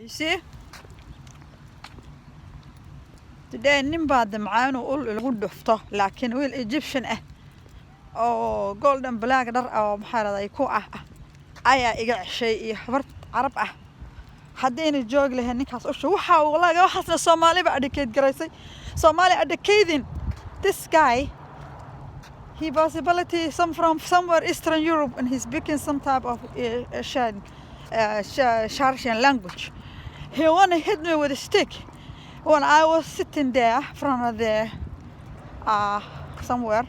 You see? Today nimbad معانا ul lagu dhufto laakiin wiil Egyptian ah oo golden black dhar oo maxaraday ku ah ayaa iga ceshay iyo habar Arab ah hadayna joog lahayn ninkaas u shuu waxa uu laga waxasna Soomaali ba adkeed garaysay Soomaali adkeedin this guy he possibility some from somewhere Eastern Europe and he's speaking some type of Sharqian language. He wanna hit me with a stick when I was sitting there from the somewhere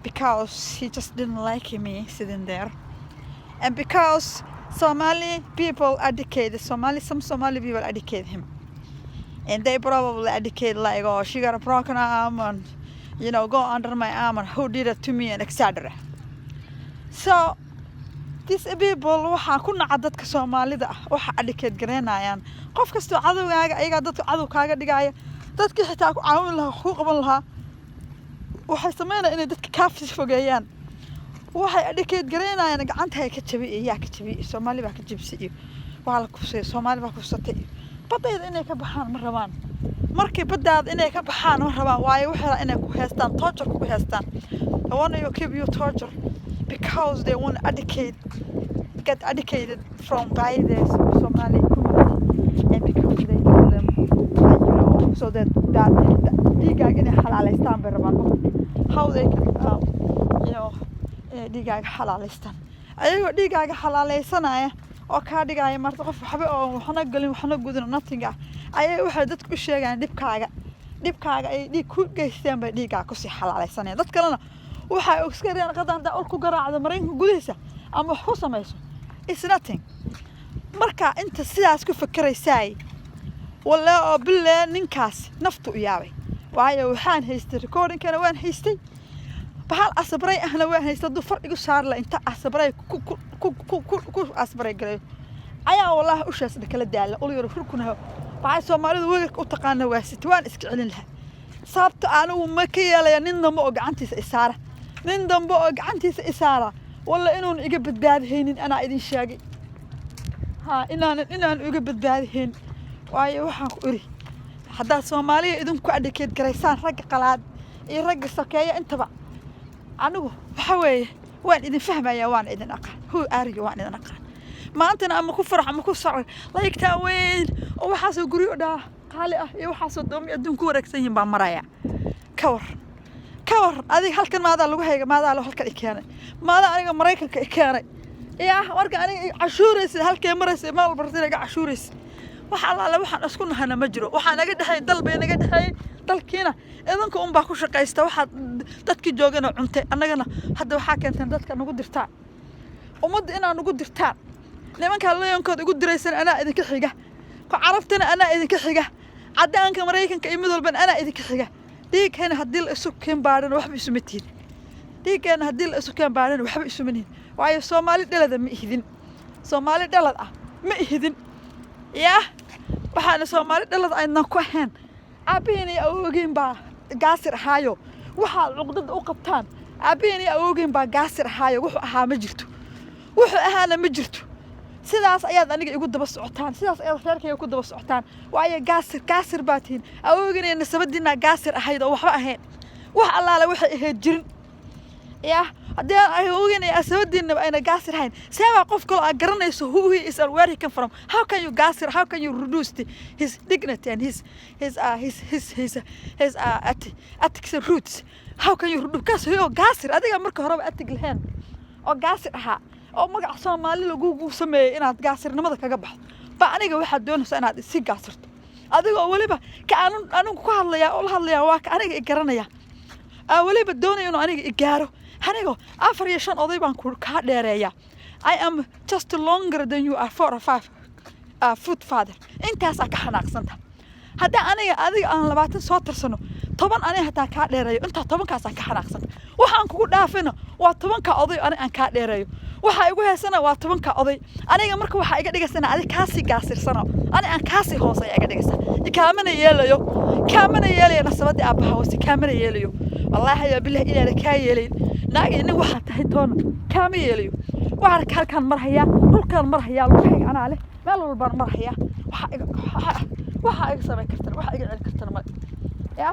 because he just didn't like me sitting there and because Somali people educated some Somali people educate him and they probably educate like oh she got a broken arm and you know go under my arm and who did it to me and etc. So these people waxa ku nacad dadka Soomaalida ah waxa educate gareynayaan qof kasto cadawgaaga ayaga dadka cadow kaaga dhigaya dadka xitaa ku caawin lahaa ku qaban lahaa waxay sameeyaan inay dadka kaafis fogeeyaan waxay educate gareynayaan gacanta ay ka jabi Soomaali ba ka jibsiyo waxa la kufsay Soomaali ba kufsatay badayda inay ka baxaan ma rabaan markii badaad inay ka baxaan ma rabaan waayo waxa inay ku heestaan torture ku heestaan I want to keep you torture because they want to get educated from by the Somali community and because they tell them you know so that digaag inay xalaaleystaan bay rabaan how they can you know digaag xalaaleystaan ayagoo digaaga xalaaleysanaya oo ka dhigaya marti qof waxba oo waxna galin waxna gudin nothing ah ayay waxay dadku u sheegaan dhibkaaga ay dhig ku geystaan bay digaag ku si xalaaleysanaya dad kalena waxay ogskareen qadanta ul ku garaacdo mareenka gudaysa ama wax ku sameeyso it's nothing marka inta sidaas ku fikiraysay walla oo bilaa ninkaas naftu u yaabay waayo waxaan haystay recording kana waan haystay bahal asbray ahna waan haystay du farqigu saar la inta asbray ku asbray galay ayaa wallahi u sheesda kala daala ul yar furkuna baa Soomaalidu weeg u taqaan waa sitwaan iska celin laha sababta aanu ma ka yeelay nin dambe oo gacantiisa isaara nin dambe oo gacantiisa isaara walla inuu iga badbaadaynin ana idin sheegay inaan iga badbaadaynin waayo waxaan ku iri hadaa Soomaaliya idinku adkeed garaysaan rag qalaad iyo rag sakeeya intaba anigu waxa weeye waan idin fahmayaa waan idin aqaan who are you waan idin aqaan maantana ama ku farax ama ku socod laygtaa weyn oo waxa soo guriyo dhaa qaali ah iyo waxa soo doomi adduunku wareegsan yihiin baa maraya kawar adiga halkan maada lagu hayga maada loo halkan keenay maada aniga Mareykanka keenay warka aniga cashuuraysa halkee maraysay maal bartayga cashuuraysa waxa alla waxaan isku nahana ma jiro waxa naga dhaxay dalbay naga dhaxay dalkiina idanka baa ku shaqeysta waxa dadkii joogana cuntay annagana hadda waxa keentan dadka nagu dirtaan umada inaan nagu dirtaan nimanka leeyankooda ugu diraysan ana idinka xiga ku carabtana ana idinka xiga cadaanka Mareykanka iyo mid walba ana idinka xiga diigana hadii la isu keen baaran waxba isu mitiin diigana hadii la isu keen baaran waxba isu minin waayo Soomaali dhalada ma ihidin Soomaali dhalad ah ma ihidin waxaana Soomaali dhalad ayna ku ahayn aabeen iyo awogeen baa gaasir haayo waxa cuqdada u qabtaan aabeen iyo awogeen baa gaasir haayo wuxuu ahaa ma jirto wuxuu ahaana ma jirto sidaas ayaad aniga igu daba socotaan sidaas ayaad reerkayga ku daba socotaan waayo gaasir baatiin awogeen iyo nasabadiina gaasir ahayd oo waxba ahayn wax allaale waxay ahayd jirin hadii ay awogeen iyo nasabadiina ayna gaasir ahayn sabab qof kale aad garanayso who he is and where he come from how can you gaasir how can you reduce his dignity and his ethics and roots how can you reduce gaasir adiga marka horeba atig lahayn oo gaasir ahaa oo magac Soomaali lagu sameeyay inaad gaasirnimada kaga baxdo ba aniga waxa doonaysaa inaad si gaasirto adiga waliba ka anigu ku hadlayaa oo la hadlayaa waa ka aniga garanaya waliba doonayo inuu aniga gaaro aniga 4 iyo 5 oday baan ku ka dheereeyaa I am just longer than you are 4 or 5 foot father intaas ka xanaaqsanta hadda aniga adiga aan 20 soo tirsano 10 aniga hataa ka dheereeyo inta 10 kaas ka xanaaqsanta waxaan kugu dhaafina waa 10 ka oday aniga aan ka dheereeyo waxa igu heesana waa 10 ka oday aniga marka waxa iga dhigasana adiga kaasi gaasirsano aniga aan kaasi hooseeyo iga dhigasa kaamana yeelayo nasabada aabaha wasi kaamana yeelayo wallahi ya billahi ilaa ka yeelin naagina waxa tahay toona kaama yeelayo وعارك هالكان مرهيا رولكان مرهيا لوحي أنا له ما له البر مرهيا وحا سمي كرتن وحا عيل كرتن ما يا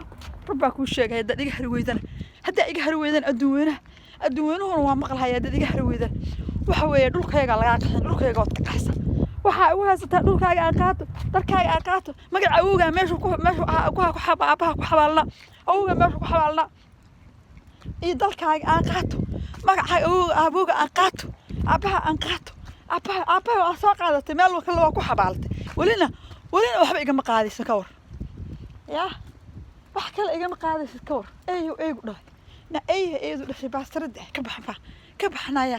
ربك وشيء هذا دقيق هرويدنا هذا دقيق هرويدنا أدوينه هو مقل هيا دقيق هرويدنا وحوي رولكاga laga qaxin rulkayga wad ka qaxsa waxa uu haysata dhulkaaga aan qaato darkaaga aan qaato magaca awowga meesha ku xabaalna awowga meesha ku xabaalna iyo dalkaaga aan qaato magaca awowga aan qaato abaha aan qaato abaha aan soo qaadatay meel kale waa ku xabaaltay walina waxba igama qaadayso ka war yaa wax kale igama qaadayso ka war eeyo dhahay na eeyo dhashay baastarada ka baxnaya